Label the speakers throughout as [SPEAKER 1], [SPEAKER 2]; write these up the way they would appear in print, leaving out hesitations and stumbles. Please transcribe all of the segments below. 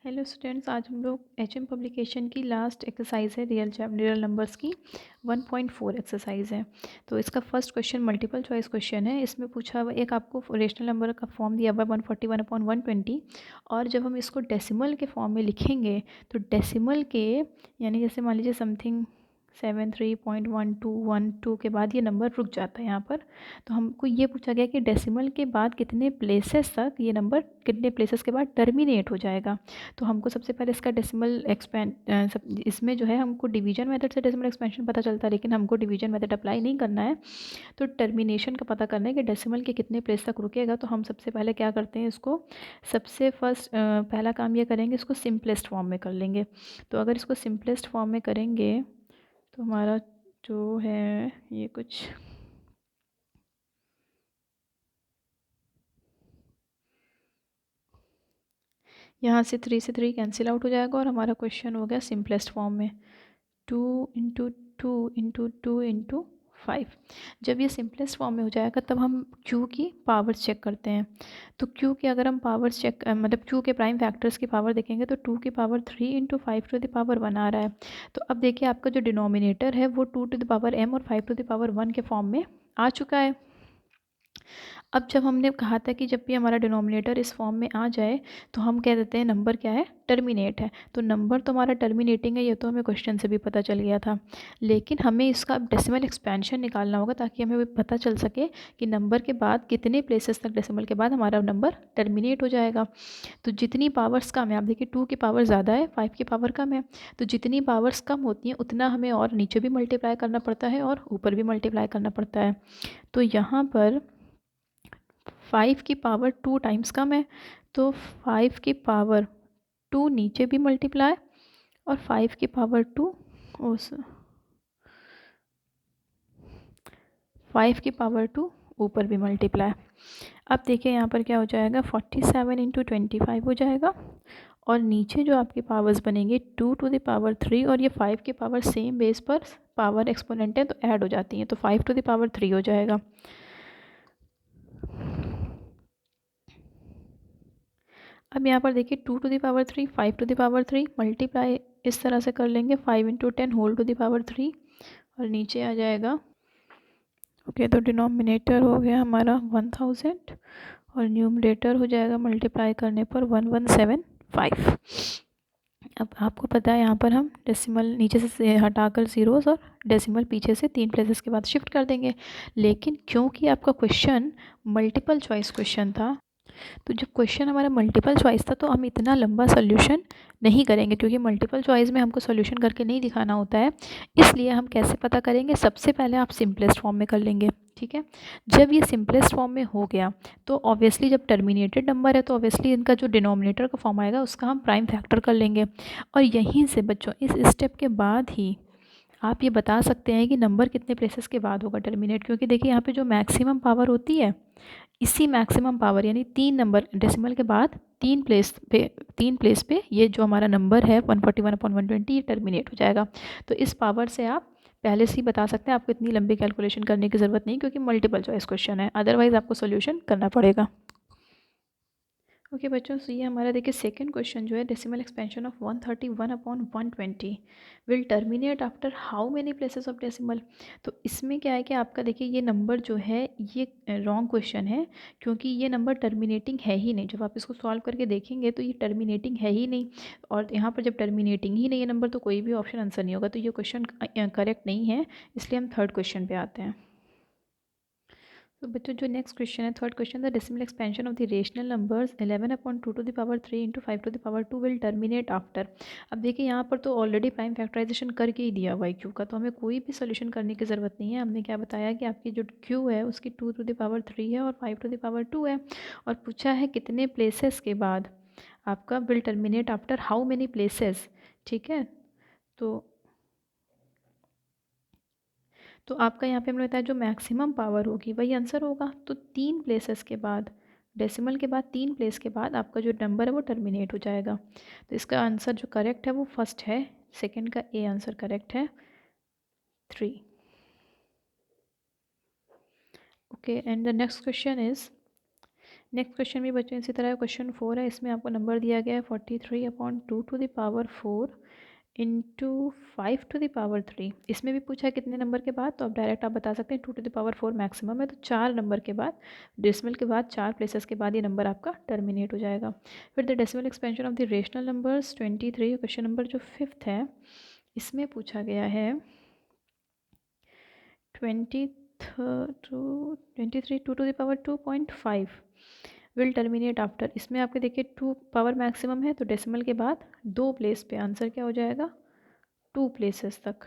[SPEAKER 1] Hello students, आज हम लोग एचएम पब्लिकेशन की लास्ट एक्सरसाइज है रियल नंबर्स की 1.4 एक्सरसाइज है। तो इसका first question multiple choice question है। इसमें पूछा हुआ एक आपको रेशनल नंबर का फॉर्म दिया हुआ 141/120 और जब हम इसको डेसिमल के फॉर्म में लिखेंगे तो डेसिमल के यानी जैसे मान लीजिए समथिंग 73.1212 के बाद ये नंबर रुक जाता है यहाँ पर। तो हमको ये पूछा गया कि डेसिमल के बाद कितने प्लेसेस तक ये नंबर कितने प्लेसेस के बाद टर्मिनेट हो जाएगा। तो हमको सबसे पहले इसका डेसिमल इसमें जो है हमको डिवीजन मेथड से डेसिमल एक्सपेंशन पता चलता है, लेकिन हमको डिवीजन मेथड अप्लाई नहीं करना है। तो टर्मिनेशन का पता करना है कि डेसिमल के कितने प्लेस तक रुकेगा। तो हम सबसे पहले क्या करते हैं, इसको सबसे फर्स्ट पहला काम ये करेंगे, इसको सिंपलेस्ट फॉर्म में कर लेंगे। तो अगर इसको सिंपलेस्ट फॉर्म में करेंगे तो हमारा जो है ये कुछ यहाँ से 3 कैंसिल आउट हो जाएगा और हमारा क्वेश्चन हो गया सिंपलेस्ट फॉर्म में 2 × 2 × 2 × 5। जब ये सिंपलेस्ट फॉर्म में हो जाएगा तब हम q की पावर्स चेक करते हैं। तो q की अगर हम पावर्स चेक मतलब q के प्राइम फैक्टर्स की पावर देखेंगे तो 2 की पावर 3 × 5⁻1 आ रहा है। तो अब देखिए आपका जो डिनोमिनेटर है वो 2m और 5⁻1 के फॉर्म में आ चुका है। अब जब हमने कहा था कि जब भी हमारा डिनोमिनेटर इस फॉर्म में आ जाए तो हम कह देते हैं नंबर क्या है, टर्मिनेट है। तो नंबर तो हमारा टर्मिनेटिंग है, ये तो हमें क्वेश्चन से भी पता चल गया था। लेकिन हमें इसका डेसिमल एक्सपेंशन निकालना होगा ताकि हमें पता चल सके कि नंबर के बाद कितने प्लेसेस तक डेसिमल के बाद हमारा नंबर टर्मिनेट हो जाएगा। तो जितनी पावर्स कम है, आप देखिए 2 की पावर ज़्यादा है, 5 की पावर कम है। तो जितनी पावर्स कम होती हैं उतना हमें और नीचे भी मल्टीप्लाई करना पड़ता है और ऊपर भी मल्टीप्लाई करना पड़ता है। तो यहाँ पर 5 की पावर 2 टाइम्स कम है, तो 5 की पावर 2 नीचे भी मल्टीप्लाई और 5 की पावर 2 उस 5 की पावर 2 ऊपर भी मल्टीप्लाई। अब देखिए यहाँ पर क्या हो जाएगा, 47 × 25 हो जाएगा और नीचे जो आपके पावर्स बनेंगे 2⁻3 और ये 5 की पावर सेम बेस पर पावर एक्सपोनेंट है तो ऐड हो जाती हैं, तो 5⁻3 हो जाएगा। अब यहाँ पर देखिए 2⁻3 5⁻3 मल्टीप्लाई इस तरह से कर लेंगे 5 × 10 होल टू द पावर 3 और नीचे आ जाएगा। ओके, तो डिनोमिनेटर हो गया हमारा 1000 और न्यूमरेटर हो जाएगा मल्टीप्लाई करने पर 1175। अब आपको पता है यहाँ पर हम डेसिमल नीचे से हटाकर ज़ीरोज़ और डेसिमल पीछे से 3 प्लेसेस के बाद शिफ्ट कर देंगे। लेकिन क्योंकि आपका क्वेश्चन मल्टीपल चॉइस क्वेश्चन था, तो जब क्वेश्चन हमारा मल्टीपल चॉइस था तो हम इतना लंबा सोल्यूशन नहीं करेंगे, क्योंकि मल्टीपल चॉइस में हमको सोल्यूशन करके नहीं दिखाना होता है। इसलिए हम कैसे पता करेंगे, सबसे पहले आप सिंपलेस्ट फॉर्म में कर लेंगे। ठीक है, जब ये सिंपलेस्ट फॉर्म में हो गया तो ऑब्वियसली जब टर्मिनेटेड नंबर है तो ऑब्वियसली इनका जो डिनोमिनेटर का फॉर्म आएगा उसका हम प्राइम फैक्टर कर लेंगे। और यहीं से बच्चों इस स्टेप के बाद ही आप ये बता सकते हैं कि नंबर कितने प्लेसेस के बाद होगा टर्मिनेट, क्योंकि देखिए यहाँ पे जो मैक्सिमम पावर होती है, इसी मैक्सिमम पावर यानी 3 नंबर डेसिमल के बाद 3 प्लेस पे ये जो हमारा नंबर है 141/120 ये टर्मिनेट हो जाएगा। तो इस पावर से आप पहले से ही बता सकते हैं, आपको इतनी लंबी कैलकुलेशन करने की ज़रूरत नहीं, क्योंकि मल्टीपल चॉइस क्वेश्चन है, अदरवाइज़ आपको सोल्यूशन करना पड़ेगा। ओके बच्चों, सो ये हमारा देखिए सेकंड क्वेश्चन जो है, decimal expansion of 131/120 will terminate after how many places of decimal. तो इसमें क्या है कि आपका देखिए ये नंबर जो है ये रॉन्ग क्वेश्चन है, क्योंकि ये नंबर टर्मिनेटिंग है ही नहीं। जब आप इसको सॉल्व करके देखेंगे तो ये टर्मिनेटिंग है ही नहीं, और यहाँ पर जब टर्मिनेटिंग ही नहीं है नंबर तो कोई भी ऑप्शन आंसर नहीं होगा। तो ये क्वेश्चन करेक्ट नहीं है, इसलिए हम थर्ड क्वेश्चन पे आते हैं। तो बच्चों जो नेक्स्ट क्वेश्चन है, third question, the decimal expansion of the rational numbers 11/2⁻3 × 5⁻2 will terminate after. अब देखिए यहाँ पर तो ऑलरेडी प्राइम फैक्टराइजेशन करके ही दिया हुआ है क्यू का, तो हमें कोई भी सोल्यूशन करने की ज़रूरत नहीं है। हमने क्या बताया कि आपकी जो क्यू है उसकी 2⁻3 है और 5⁻2 है, और पूछा है कितने प्लेसेस के बाद आपका will terminate after how many places. ठीक है, तो आपका यहाँ पे हमने बताया जो मैक्सिमम पावर होगी वही आंसर होगा। तो 3 प्लेसेस के बाद, डेसिमल के बाद 3 प्लेस के बाद आपका जो नंबर है वो टर्मिनेट हो जाएगा। तो इसका आंसर जो करेक्ट है वो फर्स्ट है, सेकंड का ए आंसर करेक्ट है 3। Okay, and the next question is next question भी बच्चों इसी तरह क्वेश्चन 4 है। इसमें आपको नंबर दिया गया है 43/2 इंटू 5 to the power 3। इसमें भी पूछा है कितने नंबर के बाद, तो अब डायरेक्ट आप बता सकते हैं 2 to the power 4 मैक्सिमम है, तो 4 नंबर के बाद डेसिमल के बाद 4 प्लेसेस के बाद ये नंबर आपका टर्मिनेट हो जाएगा। फिर the decimal expansion of the rational numbers 23। Question number जो 5th है इसमें पूछा गया है 23 2 to the power 2.5 will terminate after. इसमें आपके देखिए 2 पावर मैक्सिमम है, तो डेसिमल के बाद 2 प्लेस पे आंसर क्या हो जाएगा, 2 प्लेसेस तक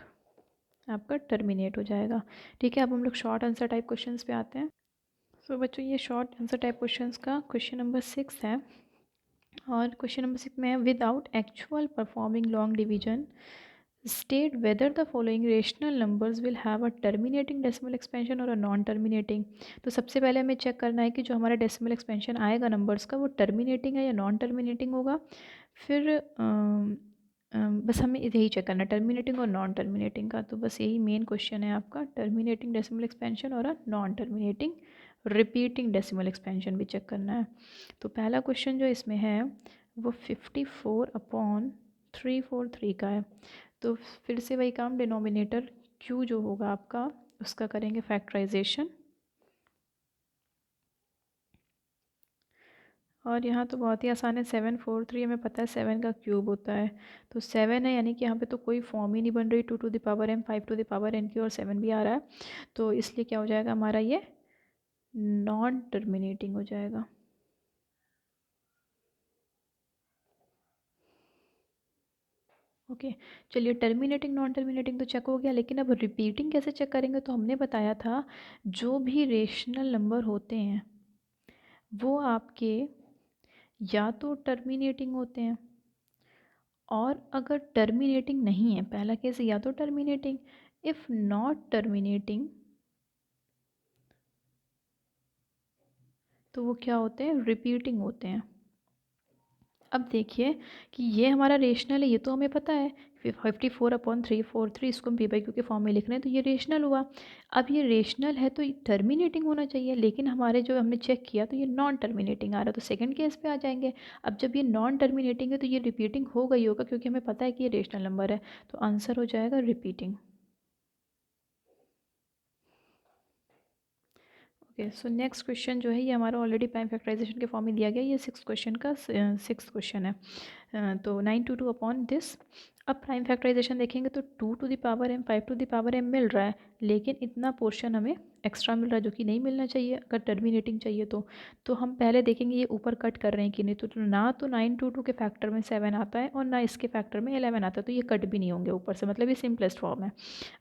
[SPEAKER 1] आपका टर्मिनेट हो जाएगा। ठीक है, अब हम लोग शॉर्ट आंसर टाइप क्वेश्चंस पे आते हैं। सो बच्चों ये शॉर्ट आंसर टाइप क्वेश्चंस का क्वेश्चन नंबर 6 है, और क्वेश्चन नंबर 6 में है without actual performing long division state whether the following rational numbers will have a terminating decimal expansion और अ नॉन टर्मिनेटिंग। तो सबसे पहले हमें चेक करना है कि जो हमारा डेसिमल एक्सपेंशन आएगा नंबर्स का वो टर्मिनेटिंग है या नॉन टर्मिनेटिंग होगा। फिर बस हमें यही चेक करना है टर्मिनेटिंग और नॉन टर्मिनेटिंग का। तो बस यही मेन क्वेश्चन है आपका, टर्मिनेटिंग डेसिमल एक्सपेंशन और a non terminating repeating decimal expansion भी चेक करना है। तो पहला क्वेश्चन जो इसमें है वो 54/343 का है। तो फिर से वही काम, डिनोमिनेटर क्यू जो होगा आपका उसका करेंगे फैक्टराइजेशन, और यहाँ तो बहुत ही आसान है। 743 हमें पता है 7 का क्यूब होता है, तो 7 है यानी कि यहाँ पे तो कोई फॉर्म ही नहीं बन रही 2 to the power m 5 to the power n की, और 7 भी आ रहा है, तो इसलिए क्या हो जाएगा हमारा ये नॉन टर्मिनेटिंग हो जाएगा। ओके चलिए, टर्मिनेटिंग नॉन टर्मिनेटिंग तो चेक हो गया, लेकिन अब रिपीटिंग कैसे चेक करेंगे। तो हमने बताया था जो भी रेशनल नंबर होते हैं वो आपके या तो टर्मिनेटिंग होते हैं, और अगर टर्मिनेटिंग नहीं है, पहला केस या तो टर्मिनेटिंग, इफ़ नॉट टर्मिनेटिंग तो वो क्या होते हैं, रिपीटिंग होते हैं। अब देखिए कि ये हमारा रेशनल है, ये तो हमें पता है 54/343, इसको हम p/q के फॉर्म में लिख रहे हैं, तो ये रेशनल हुआ। अब ये रेशनल है तो टर्मिनेटिंग होना चाहिए, लेकिन हमारे जो हमने चेक किया तो ये नॉन टर्मिनेटिंग आ रहा है, तो सेकंड केस पे आ जाएंगे। अब जब ये नॉन टर्मिनेटिंग है तो ये रिपीटिंग हो गई होगा, क्योंकि हमें पता है कि ये रेशनल नंबर है, तो आंसर हो जाएगा repeating. Okay so next question जो है ये हमारा ऑलरेडी प्राइम फैक्टराइजेशन के फॉर्म में दिया गया, ये 6 क्वेश्चन का 6th क्वेश्चन है। तो 922 अपॉन दिस। अब प्राइम फैक्टराइजेशन देखेंगे तो 2 to the power m 5 to the power m मिल रहा है, लेकिन इतना पोर्शन हमें एक्स्ट्रा मिल रहा है जो कि नहीं मिलना चाहिए अगर टर्मिनेटिंग चाहिए तो हम पहले देखेंगे ये ऊपर कट कर रहे हैं कि नहीं। तो ना तो 922 के फैक्टर में 7 आता है और ना इसके फैक्टर में 11 आता है, तो ये कट भी नहीं होंगे ऊपर से, मतलब ये सिंपलेस्ट फॉर्म है।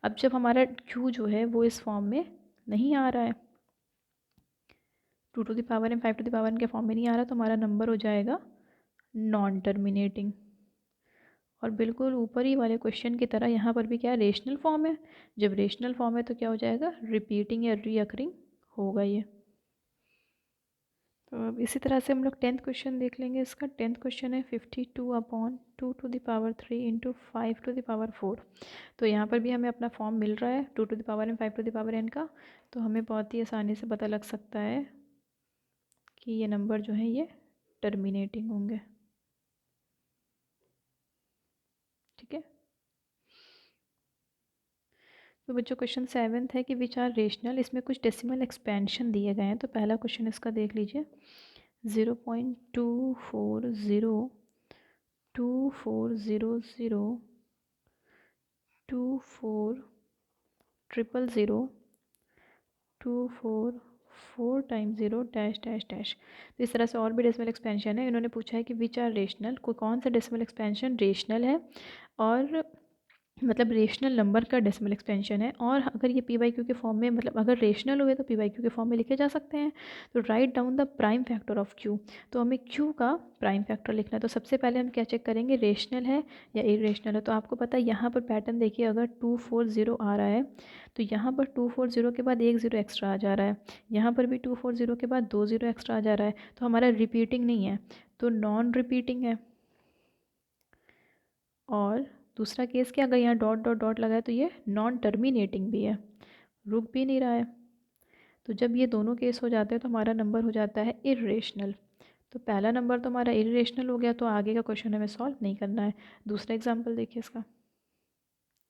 [SPEAKER 1] अब जब हमारा क्यू जो है वो इस फॉर्म में नहीं आ रहा है, 2 to the power m 5 to the power n के फॉर्म में नहीं आ रहा, तो हमारा नंबर हो जाएगा नॉन टर्मिनेटिंग। और बिल्कुल ऊपर ही वाले क्वेश्चन की तरह यहाँ पर भी क्या रेशनल फॉर्म है, जब रेशनल फॉर्म है तो क्या हो जाएगा, रिपीटिंग या रीअकरिंग होगा ये। तो अब इसी तरह से हम लोग 10th क्वेश्चन देख लेंगे। इसका 10th क्वेश्चन है 52/2 to the power 3 into 5 to the power 4। तो यहाँ पर भी हमें अपना फॉर्म मिल रहा है 2 to the power m 5 to the power n का, तो हमें बहुत ही आसानी से पता लग सकता है कि ये नंबर जो है ये टर्मिनेटिंग होंगे। ठीक है, तो बच्चों क्वेश्चन 7th है कि विच आर रेशनल। इसमें कुछ डेसिमल एक्सपेंशन दिए गए हैं, तो पहला क्वेश्चन इसका देख लीजिए 0.240240240024 डैश डैश डैश। तो इस तरह से और भी डेसिमल एक्सपेंशन है। इन्होंने पूछा है कि विच आर रेशनल, कोई कौन सा डेसिमल एक्सपेंशन रेशनल है और मतलब रेशनल नंबर का डेसिमल एक्सपेंशन है, और अगर ये p/q के फॉर्म में, मतलब अगर रेशनल हुए तो p/q के फॉर्म में लिखे जा सकते हैं। तो write down the prime factor of q, तो हमें q का प्राइम फैक्टर लिखना है। तो सबसे पहले हम क्या चेक करेंगे, रेशनल है या इरेशनल है। तो आपको पता है यहाँ पर पैटर्न देखिए, अगर 240 आ रहा है तो यहाँ पर 240 के बाद एक ज़ीरो एक्स्ट्रा आ जा रहा है, यहाँ पर भी 240 के बाद 2 ज़ीरो एक्स्ट्रा आ जा रहा है, तो हमारा रिपीटिंग नहीं है, तो नॉन रिपीटिंग है। और दूसरा केस क्या, अगर यहाँ डॉट डॉट डॉट लगा है तो ये नॉन टर्मिनेटिंग भी है, रुक भी नहीं रहा है। तो जब ये दोनों केस हो जाते हैं तो हमारा नंबर हो जाता है इर्रेशनल। तो पहला नंबर तो हमारा इर्रेशनल हो गया, तो आगे का क्वेश्चन हमें सॉल्व नहीं करना है। दूसरा एग्जाम्पल देखिए इसका,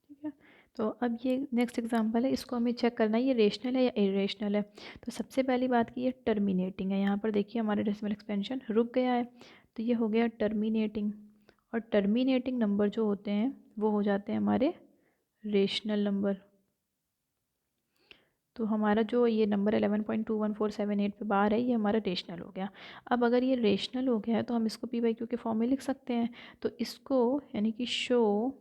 [SPEAKER 1] ठीक है। तो अब ये नेक्स्ट एग्जांपल है, इसको हमें चेक करना है ये रेशनल है या इरेशनल है। तो सबसे पहली बात की ये टर्मिनेटिंग है, यहाँ पर देखिए हमारा डेसिमल एक्सपेंशन रुक गया है, तो ये हो गया टर्मिनेटिंग। और टर्मिनेटिंग नंबर जो होते हैं वो हो जाते हैं हमारे रेशनल नंबर। तो हमारा जो ये नंबर 11.21478 पे बार है, ये हमारा रेशनल हो गया। अब अगर ये रेशनल हो गया है तो हम इसको पी बाई क्यू के फॉर्म में लिख सकते हैं। तो इसको यानी कि show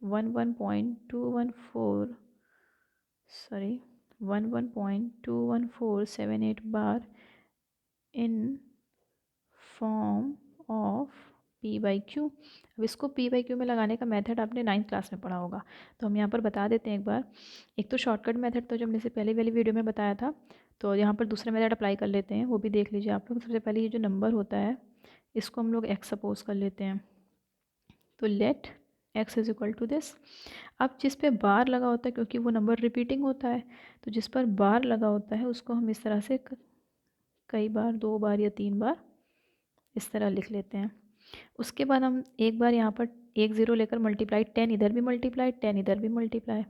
[SPEAKER 1] 11.214 bar in form of P by Q. अब इसको पी बाई क्यू में लगाने का मेथड आपने 9th क्लास में पढ़ा होगा, तो हम यहाँ पर बता देते हैं एक बार। एक तो शॉर्टकट मेथड तो जो हमने से पहले वाली वीडियो में बताया था, तो यहाँ पर दूसरा मेथड अप्लाई कर लेते हैं, वो भी देख लीजिए आप लोग। सबसे पहले ये जो नंबर होता है इसको हम लोग एक्स सपोज कर लेते हैं, तो let x is equal to this. अब जिस पे बार लगा होता है, क्योंकि वो नंबर रिपीटिंग होता है, तो जिस पर बार लगा होता है उसको हम इस तरह से कई बार, 2 बार या 3 बार इस तरह लिख लेते हैं। उसके बाद हम एक बार यहाँ पर 1 0 लेकर मल्टीप्लाई, 10 इधर भी मल्टीप्लाई, 10 इधर भी मल्टीप्लाई।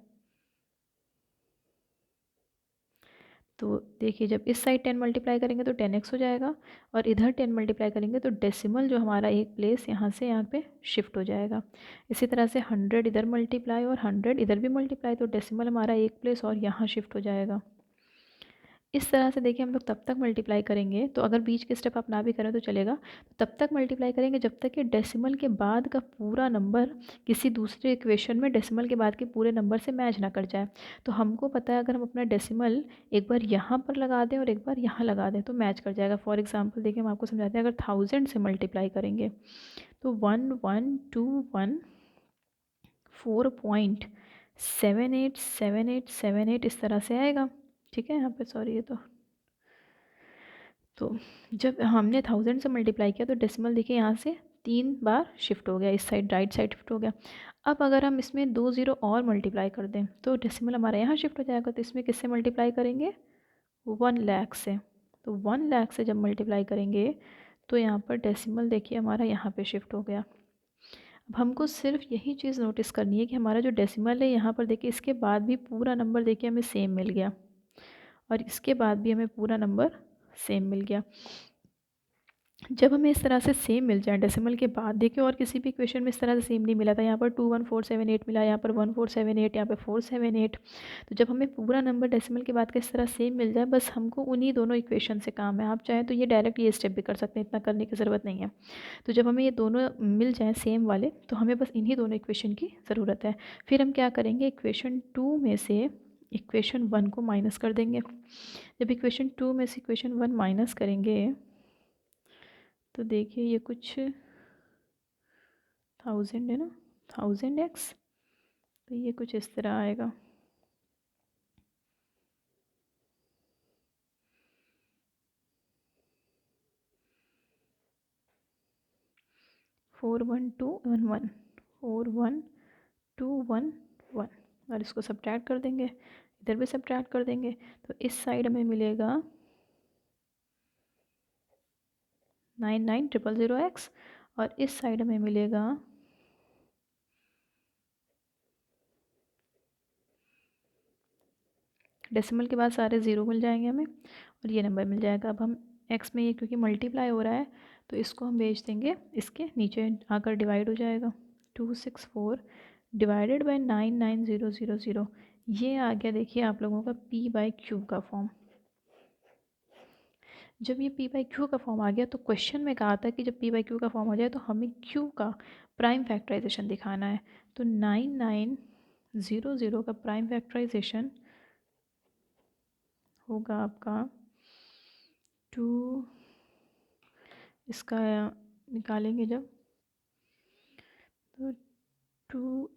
[SPEAKER 1] तो देखिए जब इस साइड 10 मल्टीप्लाई करेंगे तो 10x हो जाएगा, और इधर 10 मल्टीप्लाई करेंगे तो डेसिमल जो हमारा एक प्लेस यहाँ से यहाँ पे शिफ्ट हो जाएगा। इसी तरह से 100 इधर मल्टीप्लाई और 100 इधर भी मल्टीप्लाई, तो डेसिमल हमारा एक प्लेस और यहाँ शिफ्ट हो जाएगा। इस तरह से देखिए हम लोग तब तक मल्टीप्लाई करेंगे, तो अगर बीच के स्टेप आप ना भी करें तो चलेगा, तो तब तक मल्टीप्लाई करेंगे जब तक कि डेसिमल के बाद का पूरा नंबर किसी दूसरे इक्वेशन में डेसिमल के बाद के पूरे नंबर से मैच ना कर जाए। तो हमको पता है अगर हम अपना डेसिमल एक बार यहाँ पर लगा दें और एक बार यहाँ लगा दें तो मैच कर जाएगा। फॉर एग्जाम्पल देखिए हम आपको समझाते हैं, अगर 1000 से मल्टीप्लाई करेंगे तो 1121.4.787878 इस तरह से आएगा, ठीक है। यहाँ पे सॉरी, ये तो जब हमने 1000 से मल्टीप्लाई किया तो डेसिमल देखिए यहाँ से 3 बार शिफ्ट हो गया, इस साइड राइट साइड शिफ्ट हो गया। अब अगर हम इसमें 2 0 और मल्टीप्लाई कर दें तो डेसिमल हमारा यहाँ शिफ्ट हो जाएगा, तो इसमें किससे मल्टीप्लाई करेंगे, 1 लाख से। तो 1 लाख से जब मल्टीप्लाई करेंगे तो यहाँ पर डेसिमल देखिए हमारा यहाँ पे शिफ्ट हो गया। अब हमको सिर्फ यही चीज़ नोटिस करनी है कि हमारा जो डेसिमल है यहाँ पर देखिए इसके बाद भी पूरा नंबर देखिए हमें सेम मिल गया, और इसके बाद भी हमें पूरा नंबर सेम मिल गया। जब हमें इस तरह से सेम मिल जाए डेसिमल के बाद, देखिए और किसी भी इक्वेशन में इस तरह से सेम नहीं मिला था, यहाँ पर 21478 मिला, यहाँ पर 1478, यहाँ पर 478। तो जब हमें पूरा नंबर डेसिमल के बाद का इस तरह सेम मिल जाए, बस हमको उन्हीं दोनों इक्वेशन से काम है। आप चाहें तो ये डायरेक्ट ये स्टेप भी कर सकते हैं, इतना करने की ज़रूरत नहीं है। तो जब हमें ये दोनों मिल जाएँ सेम वाले, तो हमें बस इन्हीं दोनों इक्वेशन की ज़रूरत है। फिर हम क्या करेंगे, इक्वेशन 2 में से इक्वेशन 1 को माइनस कर देंगे। जब इक्वेशन 2 में से इक्वेशन 1 माइनस करेंगे तो देखिए ये कुछ 1000 है ना, 1000x, तो ये कुछ इस तरह आएगा। Four one two one one 41211, और इसको सब्ट्रैक्ट कर देंगे, इधर भी सब्ट्रैक्ट कर देंगे, तो इस साइड में मिलेगा 99000x, और इस साइड में मिलेगा डेसिमल के बाद सारे ज़ीरो मिल जाएंगे हमें, और ये नंबर मिल जाएगा। अब हम x में ये क्योंकि मल्टीप्लाई हो रहा है तो इसको हम भेज देंगे, इसके नीचे आकर डिवाइड हो जाएगा, 264 डिवाइडेड बाई 99000। ये आ गया देखिए आप लोगों का p बाई क्यू का फॉर्म। जब ये p बाई क्यू का फॉर्म आ गया तो क्वेश्चन में कहा था कि जब p बाई क्यू का फॉर्म हो जाए तो हमें q का प्राइम फैक्टराइजेशन दिखाना है। तो 9900 का प्राइम फैक्टराइजेशन होगा आपका 2, इसका निकालेंगे जब तो 2 ×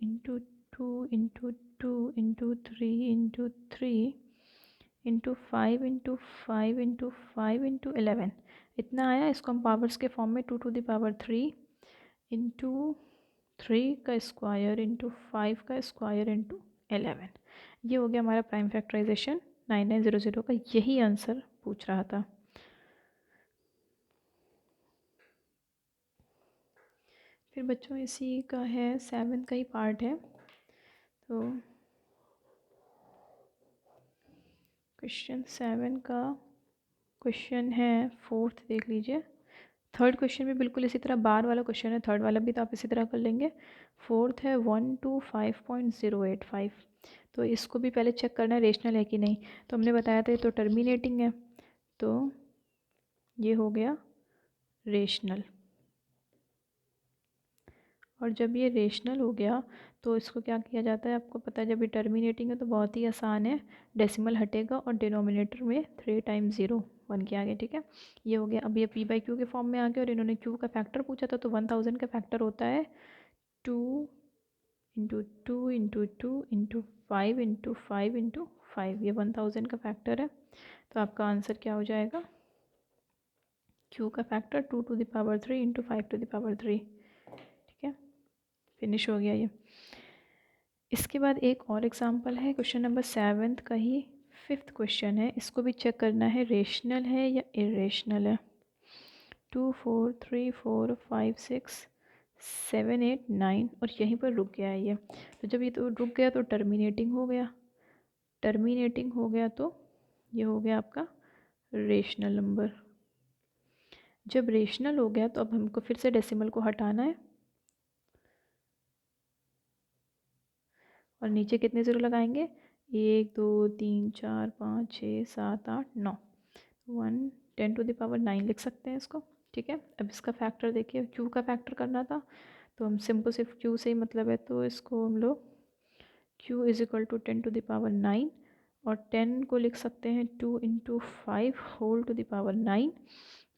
[SPEAKER 1] 2 × 2 × 3 × 5 × 5 × 5 × 11 इतना आया। इसको हम पावर्स के फॉर्म में 2⁻³ इंटू 3 का स्क्वायर इंटू 5 का स्क्वायर इंटू 11, ये हो गया हमारा प्राइम फैक्टराइजेशन 9900 का यही आंसर पूछ रहा था। फिर बच्चों इसी का है 7th का ही पार्ट है। तो क्वेश्चन 7 का क्वेश्चन है 4th, देख लीजिए। 3rd क्वेश्चन भी बिल्कुल इसी तरह बार वाला क्वेश्चन है, 3rd वाला भी तो आप इसी तरह कर लेंगे। 4th है 125.085। तो इसको भी पहले चेक करना है रेशनल है कि नहीं। तो हमने बताया था तो टर्मिनेटिंग है, तो ये हो गया रेशनल। और जब ये रेशनल हो गया तो इसको क्या किया जाता है, आपको पता है जब ये टर्मिनेटिंग है तो बहुत ही आसान है, डेसिमल हटेगा और डिनोमिनेटर में 3 टाइम्स 0 बन के आ गया। ठीक है, ये हो गया। अब ये p बाई क्यू के फॉर्म में आ गया और इन्होंने q का फैक्टर पूछा था, तो 1000 का फैक्टर होता है 2 into 2 into 2 into 5 into 5 into 5, ये 1000 का फैक्टर है। तो आपका आंसर क्या हो जाएगा, q का factor 2 to the power 3 into 5 to the power 3। ठीक है, फिनिश हो गया ये। इसके बाद एक और एग्जांपल है, क्वेश्चन नंबर 7th का ही 5th क्वेश्चन है। इसको भी चेक करना है रेशनल है या इरेशनल है। 2 4 3 4 5 6 7 8 9 और यहीं पर रुक गया है ये। तो जब ये तो रुक गया तो टर्मिनेटिंग हो गया, टर्मिनेटिंग हो गया तो ये हो गया आपका रेशनल नंबर। जब रेशनल हो गया तो अब हमको फिर से डेसिमल को हटाना है और नीचे कितने ज़ीरो लगाएंगे, 1 2 3 4 5 6 7 8 9, 1 10 टू द पावर 9 लिख सकते हैं इसको। ठीक है, अब इसका फैक्टर देखिए, q का फैक्टर करना था तो हम सिंपल सिर्फ q से ही मतलब है, तो इसको हम लोग q is equal to 10 to the power 9 और 10 को लिख सकते हैं 2 into 5 whole to the power 9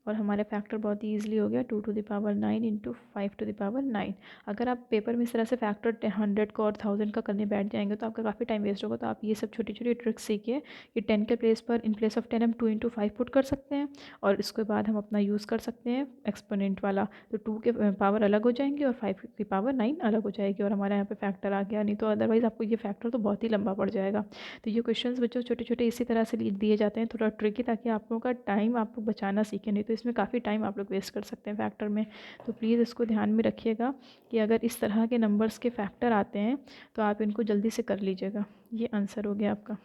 [SPEAKER 1] और हमारे फैक्टर बहुत ही ईजिली हो गया 2 to the power 9 into 5 to the power 9। अगर आप पेपर में इस तरह से फैक्टर 100 का और 1000 का करने बैठ जाएंगे तो आपका काफ़ी टाइम वेस्ट होगा। तो आप ये सब छोटी छोटी ट्रिक्स सीखिए कि 10 के प्लेस पर इन प्लेस ऑफ 10 हम 2 इंटू 5 पुट कर सकते हैं और इसके बाद हम अपना यूज़ कर सकते हैं एक्सपोनेंट वाला। तो 2 के पावर अलग हो जाएंगे और 5 की पावर 9 अलग हो जाएगी और हमारे यहाँ पे फैक्टर आ गया। नहीं तो अदरवाइज़ आपको ये फैक्टर तो बहुत ही लंबा पड़ जाएगा। तो ये क्वेश्चंस बच्चों छोटे छोटे इसी तरह से दिए जाते हैं, थोड़ा ट्रिकी, ताकि आप लोगों का टाइम आप लोग बचाना सीखें, नहीं तो इसमें काफ़ी टाइम आप लोग वेस्ट कर सकते हैं फैक्टर में। तो प्लीज़ इसको ध्यान में रखिएगा कि अगर इस तरह के नंबर्स के फैक्टर आते हैं तो आप इनको जल्दी से कर लीजिएगा। ये आंसर हो गया आपका।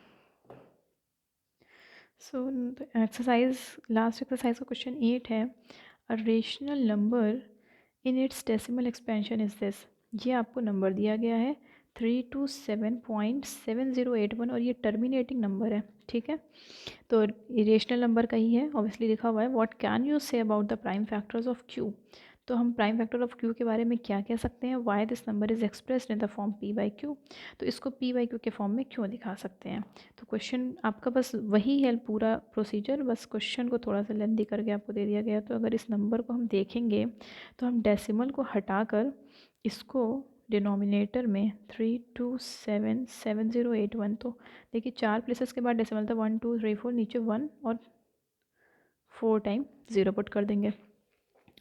[SPEAKER 1] सो एक्सरसाइज, लास्ट एक्सरसाइज का क्वेश्चन 8 है, a rational number in its decimal expansion is this. ये आपको नंबर दिया गया है 327.7081 और ये टर्मिनेटिंग नंबर है। ठीक है, तो रेशनल नंबर का ही है, ऑब्वियसली लिखा हुआ है what can you say about the prime factors of Q. तो हम प्राइम फैक्टर ऑफ क्यू के बारे में क्या कह सकते हैं, why this number is expressed in the form p by Q. तो इसको p बाई क्यू के फॉर्म में क्यों दिखा सकते हैं। तो क्वेश्चन आपका बस वही है, पूरा प्रोसीजर, बस क्वेश्चन को थोड़ा सा लेंदी करके आपको दे दिया गया। तो अगर इस नंबर को हम देखेंगे तो हम डेसिमल को हटाकर इसको डिनोमिनेटर में 3277081, तो देखिए 4 प्लेसेस के बाद डेसिमल था 1 2 3 4, नीचे 1 और 4 टाइम 0 पुट कर देंगे।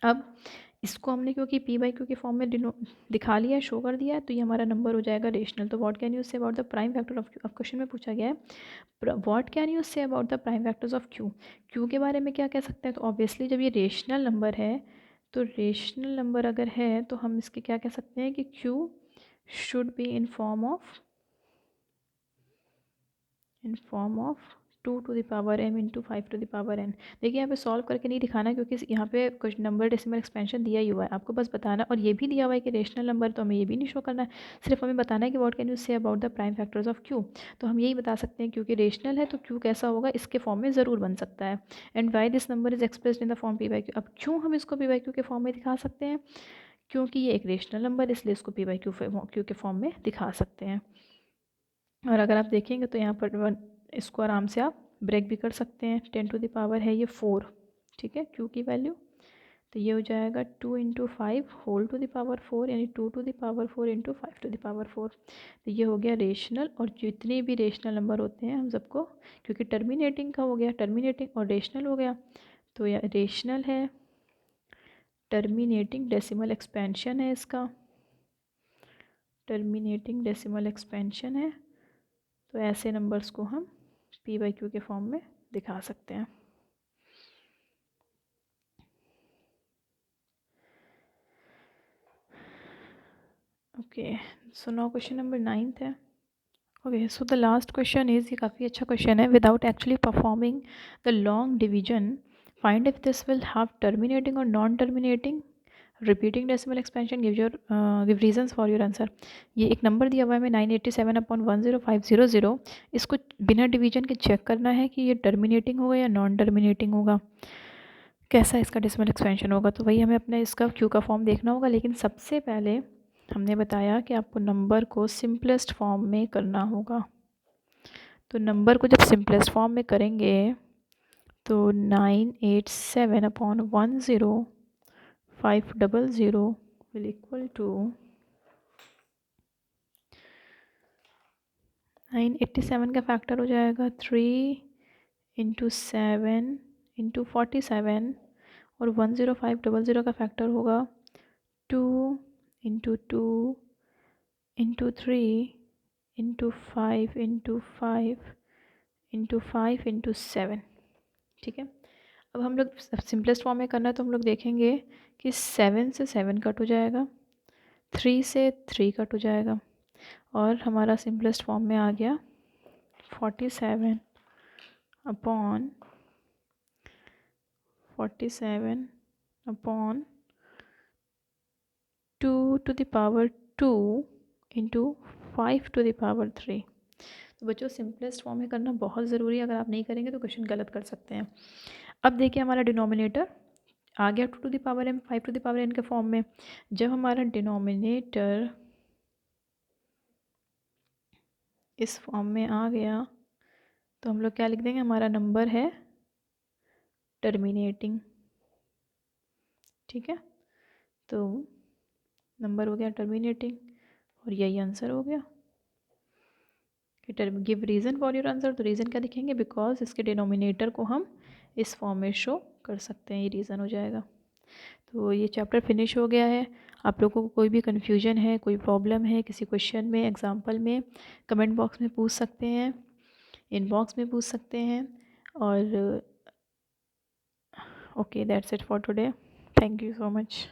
[SPEAKER 1] अब इसको हमने क्योंकि p बाई क्यू के फॉर्म में दिखा लिया है, शो कर दिया है, तो ये हमारा नंबर हो जाएगा रेशनल। तो what can you say about the prime factor of Q, अब क्वेश्चन में पूछा गया है what can you say about the prime factors of Q. Q के बारे में क्या कह सकते हैं, तो ऑब्वियसली जब ये रेशनल नंबर है, तो रेशनल नंबर अगर है तो हम इसके क्या कह सकते हैं कि Q should be in form of 2 to the power m into 5 to the power n। देखिए यहाँ पे सॉल्व करके नहीं दिखाना, क्योंकि यहाँ पे कुछ नंबर डेसिमल एक्सपेंशन दिया ही हुआ है, आपको बस बताना। और ये भी दिया हुआ है कि रेशनल नंबर, तो हमें ये भी नहीं शो करना है, सिर्फ हमें बताना है कि what can you say about the prime factors of Q. तो हम यही बता सकते हैं क्योंकि रेशनल है तो क्यू कैसा होगा, इसके फॉर्म में ज़रूर बन सकता है। And why this number is expressed in the form p by Q. अब क्यों हम इसको p बाई क्यू के फॉर्म में दिखा सकते हैं, क्योंकि ये एक रेशनल नंबर, इसलिए इसको p बाई क्यू के फॉर्म में दिखा सकते हैं। और अगर आप देखेंगे तो यहाँ पर इसको आराम से आप ब्रेक भी कर सकते हैं। 10 टू द पावर है ये 4, ठीक है, क्यू की वैल्यू। तो ये हो जाएगा 2 into 5 whole to the power 4, यानी 2 to the power 4 into 5 to the power 4। तो ये हो गया रेशनल। और जितने भी रेशनल नंबर होते हैं हम सबको, क्योंकि टर्मिनेटिंग का हो गया, टर्मिनेटिंग और रेशनल हो गया, तो यह रेशनल है, टर्मिनेटिंग डेसिमल एक्सपेंशन है इसका, टर्मिनेटिंग डेसिमल एक्सपेंशन है। तो ऐसे नंबर्स को हम p/q के फॉर्म में दिखा सकते हैं। Okay, so now question number 9 है। Okay, so the last question is, ये काफ़ी अच्छा क्वेश्चन है। Without actually performing the long division find if this will have terminating और non terminating repeating decimal expansion, give reasons for your answer. ये एक number दिया हुआ है हमें 987/10500। इसको बिना डिवीजन के चेक करना है कि ये टर्मिनेटिंग होगा या नॉन टर्मिनेटिंग होगा, कैसा इसका डेसिमल एक्सपेंशन होगा। तो वही हमें अपना इसका क्यू का फॉर्म देखना होगा। लेकिन सबसे पहले हमने बताया कि आपको नंबर को सिंपलेस्ट फॉर्म में करना होगा। तो नंबर को जब सिंपलेस्ट फॉर्म में करेंगे तो 987/10500 विल इक्वल टू 987 का फैक्टर हो जाएगा 3 × 7 × 47, और 10500 का फैक्टर होगा 2 × 2 × 3 × 5 × 5 × 5 × 7। ठीक है, अब हम लोग सिंपलेस्ट फॉर्म में करना है तो हम लोग देखेंगे कि 7 से 7 कट हो जाएगा, 3 से 3 कट हो जाएगा, और हमारा सिंपलेस्ट फॉर्म में आ गया 47/2 × 5⁻3। तो बच्चों सिंपलेस्ट फॉर्म में करना बहुत ज़रूरी है, अगर आप नहीं करेंगे तो क्वेश्चन गलत कर सकते हैं। अब देखिए हमारा डिनोमिनेटर आ गया 2m 5n के फॉर्म में। जब हमारा डिनोमिनेटर इस फॉर्म में आ गया तो हम लोग क्या लिख देंगे, हमारा नंबर है टर्मिनेटिंग। ठीक है, तो नंबर हो गया टर्मिनेटिंग, और यही आंसर हो गया। Give reason for your answer, तो रीज़न क्या लिखेंगे, बिकॉज इसके डिनोमिनेटर को हम इस फॉर्म में शो कर सकते हैं, ये रीज़न हो जाएगा। तो ये चैप्टर फिनिश हो गया है। आप लोगों को कोई भी कन्फ्यूजन है, कोई प्रॉब्लम है किसी क्वेश्चन में, एग्जाम्पल में, कमेंट बॉक्स में पूछ सकते हैं, इनबॉक्स में पूछ सकते हैं। और okay, that's it for today. Thank you so much.